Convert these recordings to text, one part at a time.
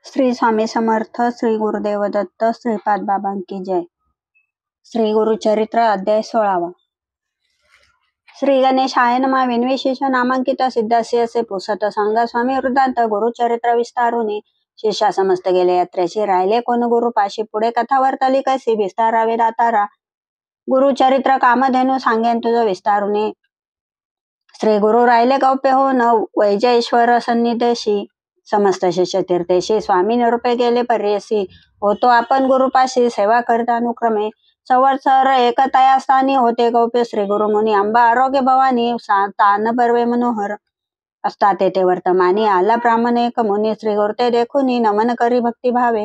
श्री स्वामी समर्थ, श्री गुरुदेव दत्त, श्रीपाद बाबांकी जय. श्री गुरुचरित्र अध्याय 16. श्री गणेशाय नमः. विनविशेष नामांकित सिद्धासी असे पुसत सांगा स्वामी वृद्धांत गुरुचरित्र विस्तारुनी. शिष्या समस्त गेले यात्रेशी, राहिले कोण गुरुपाशी. पुढे कथा वर्तली कशी, विस्तारावे दातारा. गुरुचरित्र कामधेनु सांगेन तुझ विस्तारुनी. श्री गुरु राहिले गौप्य हो न वैजयेश्वर सन्निधेशी. समस्त शिष्य तीर्थेशी, स्वामी निरूपे गेले पर्यसी. होतो आपण गुरुपाशी, सेवा करता अनुक्रमे. संवत्सर एकतया स्थानी, होते गौप्य श्री गुरु मुनी. अंबा आरोग्य भवानी, तान पर्वे मनोहर. असता तेथे वर्तमानी, आला ब्राह्मण एक मुनी. श्री गुरु ते देखुनी, नमन करी भक्ती भावे.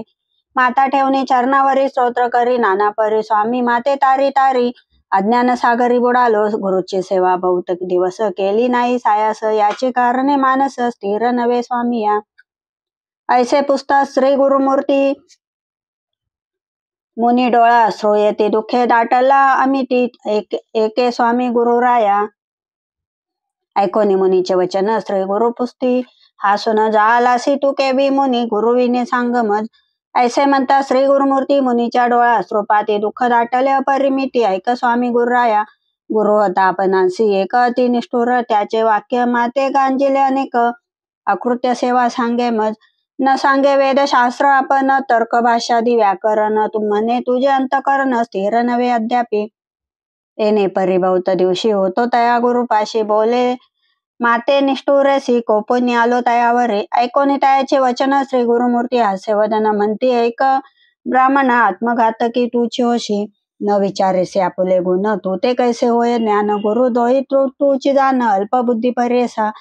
माता ठेवणी चरणावरी, स्तोत्र करी नाना परी. स्वामी माते तारी तारी, अज्ञान सागरी बुडालो. गुरुची सेवा बहुत दिवस, केली नाही सायास. याची कारणे मानस, स्थिर नवे स्वामी या. ऐसे पुस्तक श्री गुरुमूर्ती, मुनी डोळा अश्रू येती. दुःखे दाटला अमिती, एके स्वामी गुरुराया. ऐकोनी मुनीचे वचन, श्री गुरु पुस्ती. हासून जालासी तू केवी मुनी, गुरुविने सांग मज. ऐसे म्हणता श्री गुरुमूर्ती, मुनीच्या डोळा अश्रुपाती. दुःख दाटले अपरिमिती, ऐक स्वामी गुरुराया. गुरु होता आपणासी एक अति निष्ठुर, त्याचे वाक्य माते गांजिले अनेक. अकृत्य सेवा सांगे मज, न सांगे वेदशास्त्र आपण. तर्क भाषादी व्याकरण, म्हणे तुझे अंतकरण. स्थिर नवे अद्यापि, येणे परी बहुत दिवशी. होतो तया गुरुपाशी, बोले माते निष्ठुरेसी. कोपोनी आलो तयावरे, ऐकोनी तयाचे वचन. श्री गुरुमूर्ती हास्य वदन, म्हणती ऐक ब्राह्मण. आत्मघातकी तूची होशी, न विचारेसे आपुले गुण. तू ते कैसे होय ज्ञान, गुरु दोही तूची जाण. अल्पबुद्धी परेसा,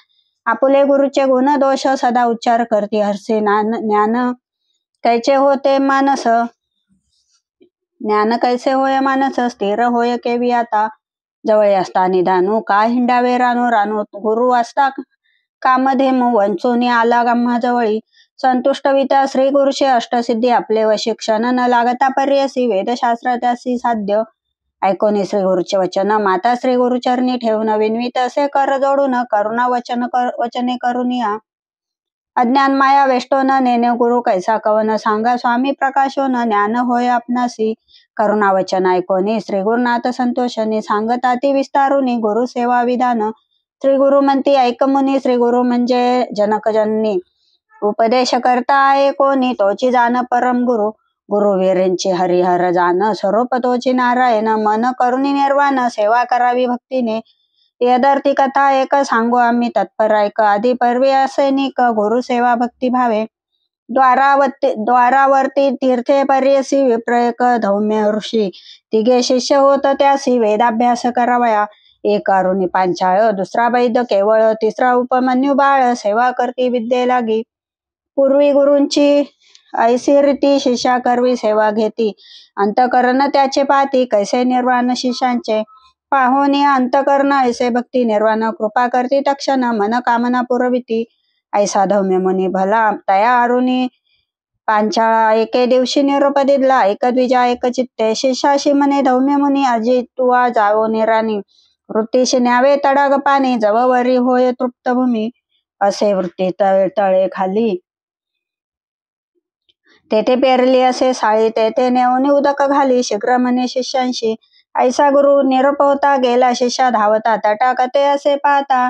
आपुले गुरुचे गुण दोष. सदा उच्चार करती हरसे, ज्ञान कैचे होते मानस. ज्ञान कैसे होय मानस, स्थिर होय केवी आता. जवळ असता निधानू, का हिंडावे रानू रानू. गुरु असता कामधेमू, वंचूनी आला गम्हा जवळी. संतुष्ट विता श्री गुरुशे अष्टसिद्धी आपले वशी. क्षण न लागता पर्यसी, वेदशास्त्र त्यासी साध्य. ऐकोनी श्री गुरुचे वचन, माता श्री गुरुचरणी ठेवून. विनवित असे कर जोडून, करुणा वचने करून या. अज्ञान माया वेष्टोन, नेने गुरु कैसा कवन. सांगा स्वामी प्रकाशोन, ज्ञान होय आपणासी. करुणा वचन ऐकोनी, श्री गुरुनाथ संतोषनी. सांगता ती विस्तारुनी, गुरु सेवा विधान. श्री गुरु म्हणती ऐक मुनी, श्री गुरु म्हणजे जनकजननी. उपदेश करता आहे कोणी, तोची जाण परम गुरु. गुरुवीरेंची हरिहर जाण, स्वरूप तोची नारायण. मन करुणी निर्वाण, सेवा करावी भक्तीने. यदर्थी कथा एक सांगू आम्ही तत्पर ऐक. आधी पर्वी असैनिक, गुरु सेवा भक्ती भावे. द्वारावरती तीर्थे पर्यसी, विप्रयक धौम्य ऋषी. तिघे शिष्य होत त्यासी, वेदाभ्यास करावया. एक अरुणी पांचाळ, दुसरा वैद्य केवळ. तिसरा उपमन्यू बाळ, सेवा करती विद्ये लागी. पूर्वी गुरूंची ऐसी रीती, शिष्या करवी सेवा घेती. अंतकरण त्याचे पाती, कैसे निर्वाण शिष्यांचे. पाहोनी अंतकरण ऐसे भक्ती निर्वाण. कृपा करती तक्षण, मन कामना पुरविती. ऐसा धौम्य मुनी भला, तया अरुणी पांचाळा. एके दिवशी निरोप दिला, एक द्विजा एक चित्ते. शिष्याशी म्हणे धौम्य मुनी, अजी तुवा जावो निरानी. वृत्तीशी न्यावे तडाग पाणी, जववरी होय तृप्त भूमी. असे वृत्ती तळे खाली, तेथे पेरली असे साळी. तेथे नेऊन उदक घाली, शीघ्र म्हणे शिष्यांशी. ऐसा गुरु निरोप होता, गेला शिष्या धावता. तटाकते असे पाहता,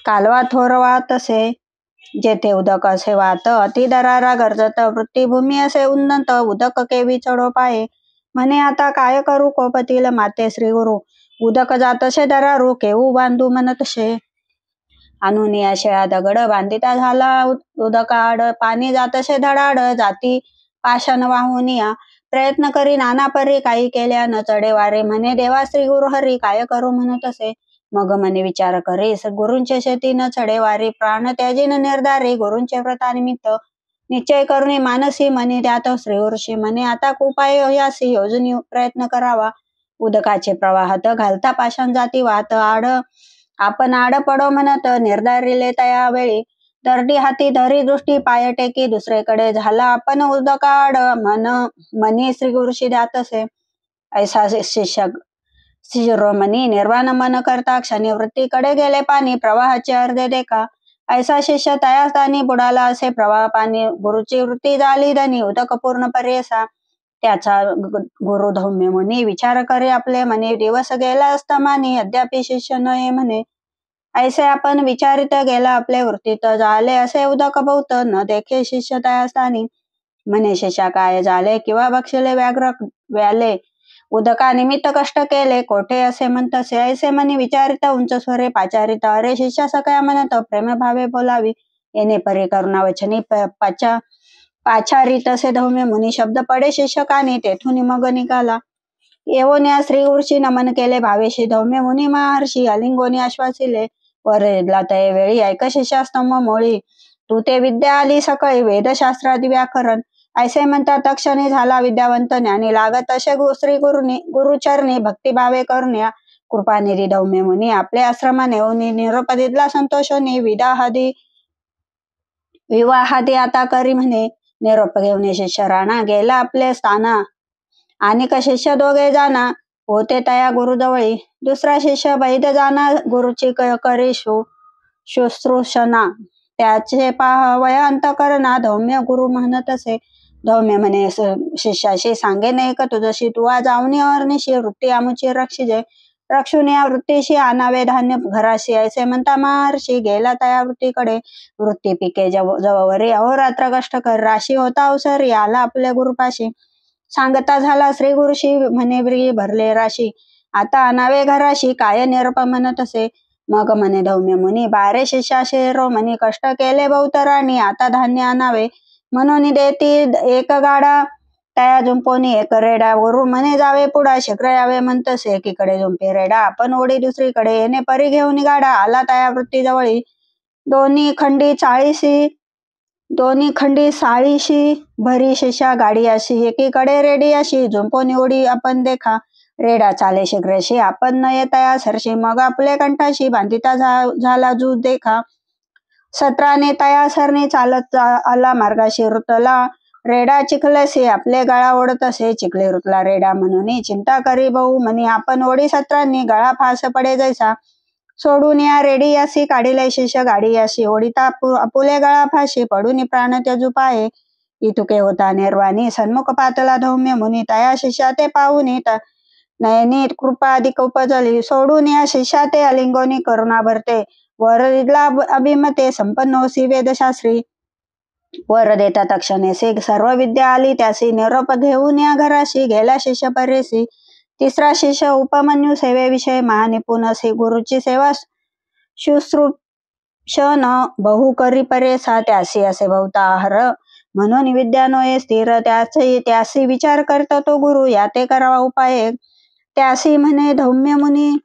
कालवा थोरवा तसे. जेथे उदक असे वाहत, अति दरारा गरजत. वृत्तीभूमी असे उन्नत, उदक केवी चढो पाये. म्हणे आता काय करू, कोपतील माते श्री गुरु. उदक जातसे दरारू, केऊ बांधू म्हणतसे. अनुनी अशा दगड बांधिता झाला उदकाड. पाणी जातसे धडाड, जाती पाषाण वाहून या. प्रयत्न करी नाना परी, काही केल्या न चढे वारे. म्हणे देवा श्री गुरु हरी, काय करू म्हणत असे. मग म्हणे विचार करी, गुरूंचे शेती न चढे वारी. प्राण त्याजीन निर्धारी, गुरूंचे व्रतानिमित्त. निश्चय करुणी मानसी, म्हणे त्यात श्री गुरुशी. म्हणे आता उपाय यासी, योजनी प्रयत्न करावा. उदकाचे प्रवाहात घालता पाषाण जाती वाहत. आपण आड पडो म्हणत, निर्धारिले तया वेळी. दर्डी हाती धरी दृष्टी, पाय टेकी दुसरेकडे. झाला आपण उदकाड, मनी श्री गुरुशी द्यातसे. ऐसा शिष्य शिरोमणी निर्वाण मन करता, क्षणी वृत्तीकडे गेले पाणी. प्रवाहाचे अर्धे देखा, ऐसा शिष्य तयास्थानी बुडाला असे प्रवाह पाणी गुरुची वृत्ती झाली धनी उदक पूर्ण परेसा. त्याचा गुरु धौम्य मुनी विचार करे आपले म्हणे दिवस गेला असता मानी अद्यापि शिष्य नये म्हणे. ऐसे आपण विचारित गेला आपले वृत्तीत झाले असे उदक बहुत न देखे शिष्य तयास्थानी. म्हणे शिष्या काय झाले किंवा बक्षले व्याघ्र व्याले उदका निमित्त कष्ट केले कोठे असे म्हणतसे. ऐसे म्हणे विचारित उंच स्वरे पाचारित अरे शिष्या सगळ्या म्हणत प्रेम भावे बोलावी येणे परी करुणा वचनी पाचारित असे धौम्य मुनी शब्द पडे शिक्षकाने तेथून मग निघाला. येवोन्या श्री गुरुशी नमन केले भावेशी धौम्य मुनी महर्षी अलिंगोनी आश्वासिले. वरला तये वेळी ऐक शिष्यास्तंभ मोळी तू ते विद्या आली सकळी वेदशास्त्रादी व्याकरण. ऐसे म्हणतात तक्षणी झाला विद्यावंत ज्ञानी लागत असे श्री गुरुचरणी भक्तिभावे करुण्या. कृपानिधी धौम्य मुनी आपले आश्रमा नेऊनी निरोप दिला संतोषोनी विवाहादी आता करी म्हणे. निरोप घेऊन शिष्य राणा गेला आपले स्थाना आणि शिष्य दोघे जाना होते तया गुरुजवळी. दुसरा शिष्य वैद जाना गुरुची करी शुश्रूषणा त्याचे पाहवय अंतकरणा. धौम्य गुरु म्हणत असे धौम्य म्हणे शिष्याशी सांगे नेक तुझशी तू जाऊनी अनिशी वृत्ती आमुची रक्षिजे. रक्षून या वृत्तीशी आणावे धान्य घराशी. ऐसे म्हणता महर्षी गेला तया वृत्तीकडे. वृत्ती पिके जवळवरी अहोरात्र कष्ट कर राशी होता अवसरी आला आपल्या गुरुपाशी. सांगता झाला श्री गुरुशी म्हणे ब्री भरले राशी आता आणावे घराशी. काय निरप म्हणत असे मग म्हणे धौम्य मुनी बारे शिष्याशी रो म्हणे कष्ट केले बहुतराणी आता धान्य आणावे म्हणून देती एक गाडा तया जुंपोनी एक रेडा. गुरु म्हणे जावे पुढा शीघ्र यावे म्हणतसे एकीकडे जुंपे रेडा आपण ओढी दुसरीकडे येणे परी घेऊन गाडा आला तया वृत्ती जवळी. दोन्ही खंडी साळीशी भरी शिष्या गाडी अशी एकीकडे रेडी अशी झुंपोनी ओढी आपण देखा. रेडा चाले शीघ्रशी आपण न येता सरशी मग आपले कंठाशी बांधिता झाला जू देखा. सत्राने तया सरणी चालत आला मार्गाशी रुतला रेडा चिखलसी आपले गळा ओढत असे चिखले रुतला रेडा म्हणून चिंता करी भाऊ म्हणी आपण ओढी सत्रांनी गळा फास पडे जैसा. सोडून या रेडी यासी काढिले शिष्य गाडी याशी ओढिता आपुले गळा फाशी पडून प्राण त्यजू पाये. इतुके होता निर्वाणी सन्मुख पातला धौम्य मुनी तया शिष्या ते पाहुनी नयनी कृपा अधिक उपजली. सोडून या शिष्या ते अलिंगोनी करुणा भरते वर दिला अभिमते संपन्नोसी वेदशास्त्री. वर देता तक्षणेसी सर्व विद्या आली त्यासी निरोप घेऊन या घराशी गेला शिष्य परेसी. तिसरा शिष्य उपमन्यू सेवेविषयी महानिपुण असे गुरुची सेवा शुश्रूषण बहु करी परेसा. त्यासी असे बहुता आहार म्हणून विद्यानोये स्थिर त्यासी विचार करता तो गुरु याते करावा उपाय. त्यासी म्हणे धौम्य मुनी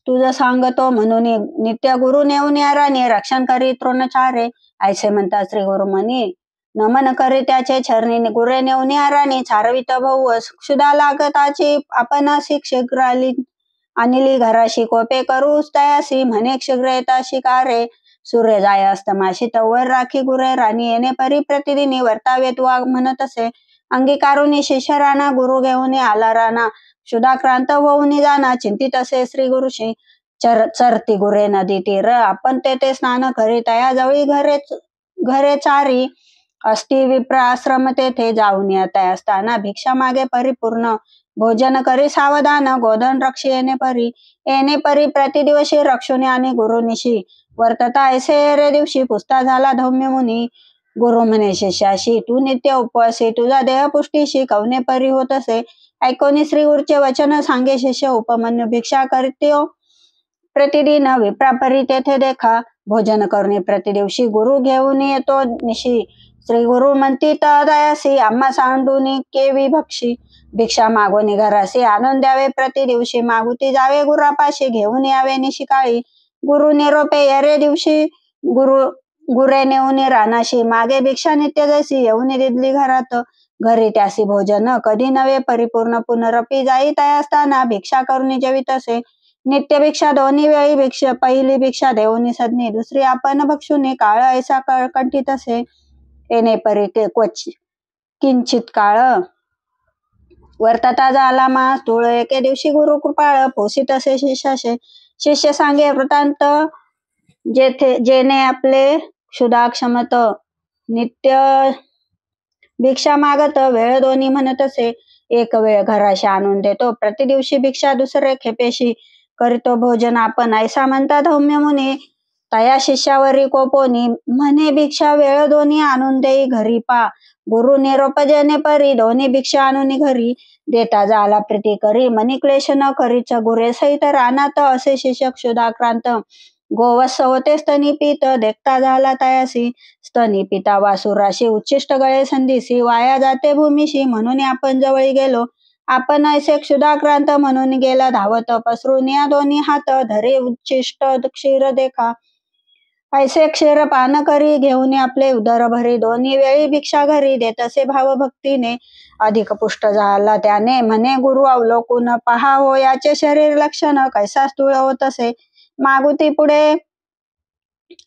तुझ सांगतो म्हणून नित्य गुरु नेऊन या राणी रक्षण करी तृणचारे. ऐसे म्हणतात श्री गुरु म्हणी नमन करी त्याचे चरणी गुरे नेऊन या राणी चारवित भाऊ क्षुधा लागताची आपणासी शीघ्र आणली घराशी. कोपे करू तयासी म्हणे शीघ्र येताशी कारे. सूर्य जाय अस्तमाशी तवर राखी गुरे राणी येणे परी प्रतिदिनी वर्तावेत वाघ म्हणत असे. अंगीकारुनी शिष्य राणा गुरु घेऊन आला राणा क्षुधाक्रांत होऊन जाना. चिंतित असे श्री गुरुशी चरती गुरे नदी तीर आपण तेथे स्नान करी तया जवळी घरे चारी. अस्ति विप्र आश्रम तेथे जाऊन येता असताना भिक्षा मागे परिपूर्ण भोजन करी सावधान गोधन रक्षी येणे परी प्रतिदिवशी रक्षुनी आणि गुरुनिशी. वर्तता ऐसे रे दिवशी पुसता झाला धौम्य मुनी. गुरु म्हणे शिष्याशी तू नित्य उपवासी तुझा देह पुष्टीशी कवने परी होत असे. ऐकोनी श्री गुरुचे वचन सांगे शिष्य उपमन्यू भिक्षा करत्यो प्रतिदिन विप्रापरी तेथे देखा. भोजन करणे प्रतिदिवशी गुरु घेऊन येतो निशी. श्री गुरु म्हणती तयासी आम्हा सांडूनी केवी भक्षी. भिक्षा मागोनी घरासी आणून द्यावे प्रतिदिवशी मागुती जावे गुरापाशी घेऊन यावे निशी काळी. गुरु निरोपे येरे दिवशी गुरे नेऊन रानाशी मागे भिक्षा नित्य जैसी येऊन दिदली घरात. घरी त्यासी भोजन कधी नवे परिपूर्ण पुनरपी जाई तयास्ताना भिक्षा करून जेवित असे. नित्य भिक्षा दोन्ही वेळी पहिली भिक्षा देऊनी सदनी दुसरी आपण भक्षुनी काळ ऐसा कंठित असे. येणे परी किंचित काळ वर्तता झाला मास तुळ एके दिवशी गुरु कृपाळ पोसित असे शिष्याशे. शिष्य सांगे वृत्तांत जेने आपले क्षुधाक्षमत नित्य भिक्षा मागत वेळ दोन्ही म्हणत असे. एक वेळ घराशी आणून देतो प्रतिदिवशी भिक्षा, दुसरे खेपेशी करीतो भोजन आपण. ऐसा म्हणता धौम्य मुनी तया शिष्यावरी कोपोनी. म्हणे भिक्षा वेळ दोन्ही आणून देई घरी पा. गुरु निरोपजने परी दोन्ही भिक्षा आणून घरी. देता झाला प्रीती करी मनी क्लेश न करीच. गुरे सहित रानात असे शिष्य क्षुधाक्रांत. गोवत्स होते स्तनी पीत देखता झाला तयासी. स्तनी पिता वासुराशी उच्चिष्ट गळे संधीसी. वाया जाते भूमीशी म्हणून आपण जवळी गेलो. आपण ऐसे क्षुधाक्रांत म्हणून गेला धावत. पसरून या दोन्ही हात धरे उच्चिष्ट क्षीर देखा. ऐसे क्षीर पान करी घेऊन आपले उदर भरी. दोन्ही वेळी भिक्षा घरी देत असे भाव भक्तीने. अधिक पुष्ट झाला त्याने म्हणे गुरु अवलोकून पहा हो याचे शरीर लक्षण कैसा स्थूळ होत असे.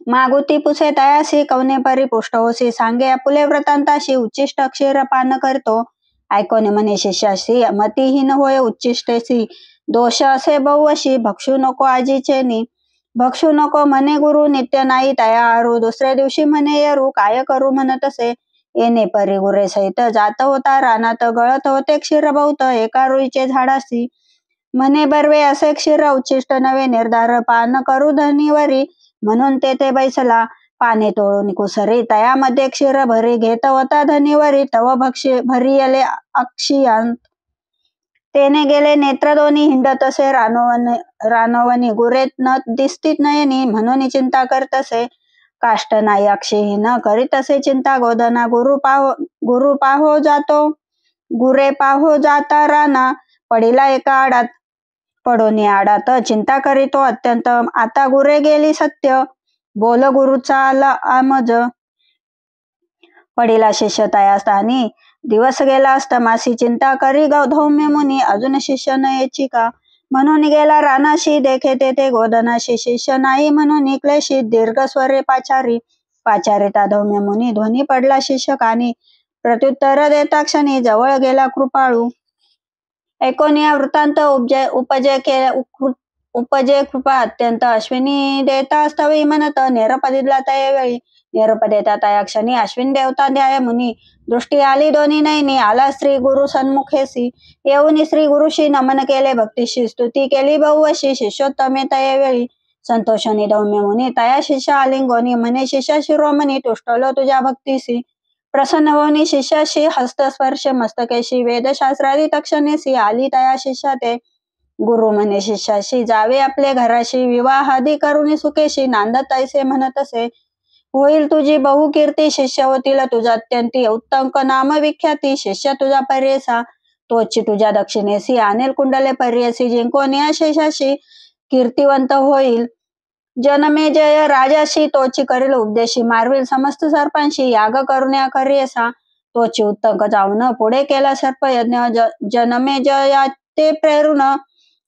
मागुती पुसे तयासी कवने परी पुष्ट होसी. सांगे आपुले व्रतांताशी उच्चिष्ट क्षीर पान करतो. ऐकोने म्हणे शिष्याशी मतिहीन होय उच्चिष्टेसी. दोष असे बहुअशी भक्षू नको आजीचेनी. भक्षू नको म्हणे गुरु नित्य नाही तया आरू. दुसऱ्या दिवशी म्हणे येरू काय करू म्हणत असे. येणे परी गुरे सहित जात होता रानात. गळत होते क्षीर बहुत एका रुईचे झाडासी. म्हणे बर्वे असे क्षीर उच्चिष्ट नवे निर्धार पान करू धनीवरी. म्हणून तेथे बैसला पाने तोडून कुसरी. तयामध्ये क्षीर भरी घेत होता धनीवरी. तव भरियले अक्षियांत. तेने गेले नेत्र दोन्ही हिंडत असे रानवनी. गुरे न दिसतीत नयनी म्हणून चिंता करत असे. काष्ट नाही अक्षीहीन करीत असे चिंता गोधना. गुरु पाहो जातो गुरे पाहो जाता राना. पडिला एका आडात पडोनी आडात चिंता करीतो अत्यंत. आता गुरे गेली सत्य बोल गुरुचा आला आमज. पडिला शिष्य तया स्थानी दिवस गेला अस्तमासी. चिंता करी धौम्य मुनी अजून शिष्य न याची का. म्हणून गेला रानाशी देखे तेथे गोधनाशी. शिष्य नाही म्हणून क्लेशी दीर्घ स्वरे पाचारिता धौम्य मुनी. ध्वनी पडला शिष्य कानी. प्रत्युत्तर देता क्षणी जवळ गेला कृपाळू. ऐकोन या वृत्तांत उपजे कृपा अत्यंत. अश्विनी देता अस्तवी म्हणत निरोप दिला त्यावेळी. निरोप देता त्या क्षणी अश्विन देवता ध्याय मुनी. दृष्टी आली दोन्ही नयनी. आला श्री गुरु सन्मुखेसी. येऊन श्री गुरुशी नमन केले भक्तीशी. स्तुती केली बहुअशी शिष्योत्तमे त्यावेळी. संतोषणी धौम्य मुनी तया शिष्य आलिंगोनी. म्हणे शिष्य शिरोमणी तुष्टलो तुझ्या भक्तीसी. प्रसन्न होनी शिष्याशी हस्तस्पर्श मस्तकेशी. वेदशास्त्रादी तक्षणेसी आली तया शिष्या ते. गुरु म्हणे शिष्याशी जावे आपले घराशी. विवाहादी करुणी सुखेशी नांदत ऐसे म्हणत असे. होईल तुझी बहुकीर्ती शिष्य होतील तुझा अत्यंती. उत्तंक नाम विख्याती शिष्य तुझा पर्यसा. तोची तुझ्या दक्षिणेसी आणेल कुंडले पर्यसी. जिंकोन या शेषाशी कीर्तिवंत होईल. जनमे जय राजाशी तोची करील उपदेशी. मारविल समस्त सर्पांशी याग करुण्या करियसा. तोची उत्तंक जाऊन पुढे केला सर्पयज्ञ. जनमे जया ते प्रेरून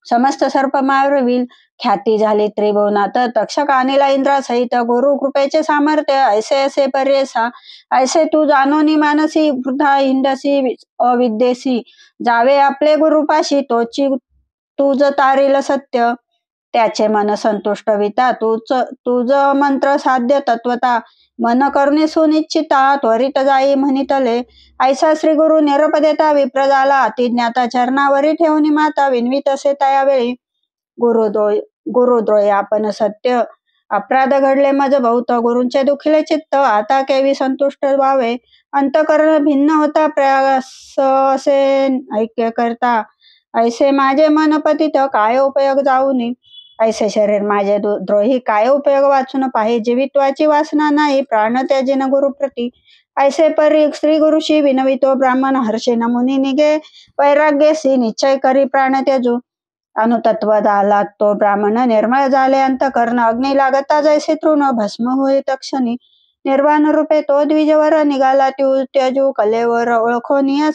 समस्त सर्प मारविल. ख्याती झाली त्रिभुवनात तक्षक आणिला इंद्रासहित. गुरु कृपेचे सामर्थ्य ऐसे ऐसे पर्यसा. ऐसे तू जाणोनी मानसी वृद्धा हिंडसी अविद्येसी. जावे आपले गुरुपाशी तोची तुझ तारील सत्य. त्याचे मन संतुष्ट विता तुझ मंत्र साध्य तत्वता. मन करुणे सुनिश्चिता त्वरित जाई म्हणितले. ऐसा श्री गुरु निरोप देता विप्र झाला अतिज्ञाता. चरणावरी ठेवून माता विनवीत असे त्यावेळी. गुरुद्रोही आपण सत्य अपराध घडले मज बहुत. गुरूंचे दुखिले चित्त आता केवी संतुष्ट व्हावे. अंतकरण भिन्न होता प्रयास असे ऐक्य करता. ऐसे माझे मन पतित काय उपयोग जाऊनी. ऐसे शरीर माझे द्रोही काय उपयोग वाचून पाहि. जीवित्वाची वासना नाही प्राण त्याजिन गुरुप्रती. ऐसे परी श्री गुरुशी विनवितो ब्राह्मण हर्षेन मुनी. निगे वैराग्यसी निश्चय करी प्राण त्याजू. अनुतत्व झाला तो ब्राह्मण निर्मळ झाले अंतकरण. अग्नी लागता जैसे तृण भस्म होई तक्षणी. निर्वाण रूपे तो द्विजवर निघाला त्यजू. कलेवर ओळखोनिया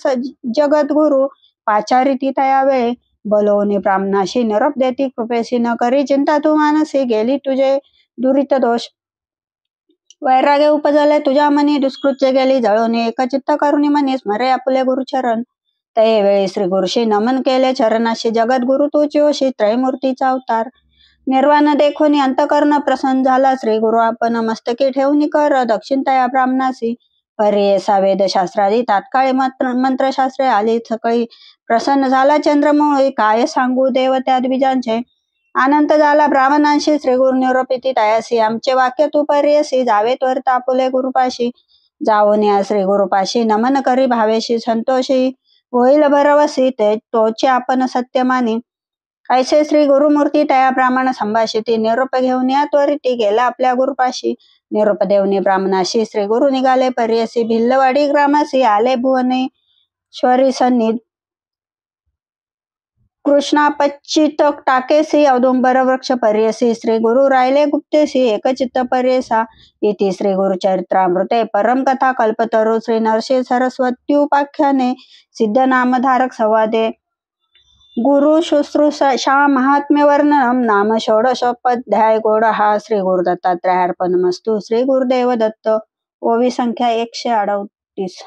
जगद्गुरु पाचारिती तयावेळे. बोलवणी ब्राह्मणाशी निरोप देती कृपेशी. न करी चिंता तू मानसी गेली तुझे दुरित दोष. वैराग्य उपजले तुझ्या मनी दुष्कृत्य गेली जळून. एकचित्त करुणी मनी स्मरे आपले गुरुचरण. ते वेळी श्री गुरुशी नमन केले चरणाशी. जगद्गुरु तुची होशी त्रयमूर्तीचा अवतार. निर्वाण देखोनी अंतकर्ण प्रसन्न झाला. श्री गुरु आपण मस्तकी ठेवून कर दक्षिणता या ब्राह्मणासी. पर्यसा वेदशास्त्रादी तात्काळी मंत्रशास्त्रे आली सकळी. प्रसन्न झाला चंद्रमोळी काय सांगू देव त्या द्विजांचे. आनंद झाला ब्राह्मणांशी श्री गुरु निरोपिती तयासी. आमचे वाक्य तू पर्यसी जावे त्वर तापुले गुरुपाशी. जाऊन या श्री गुरुपाशी नमन करी भावेशी संतोषी. होईल भरवसी ते तोचे आपण सत्य मानी. ऐसे श्री गुरुमूर्ती तया ब्राह्मण संभाषिती. निरोप घेऊन या त्वरिती गेला आपल्या गुरुपाशी. निरोप देवनी ब्राह्मणाशी श्री गुरु निघाले पर्यसी. भिल्लवाडी ग्रामासी आले भुवनेश्वरी सन्निध. कृष्णापच्चित टाकेसी औदुंबर वृक्ष पर्यसी. श्री गुरु राहिले गुप्तेसी एकचित्त पर्यसा. इति श्री गुरुचरित्रामृते परम कथा कल्पतरू श्री नरसिंह सरस्वत्युपाख्याने सिद्ध नामधारक संवादे गुरु शुश्रूषा महात्म्य वर्णनम नाम षोडशोपाध्याय. गोड हा श्री गुरु दत्तात्रयार्पणमस्तु. श्री गुरुदेव दत्त. ओवी संख्या 138.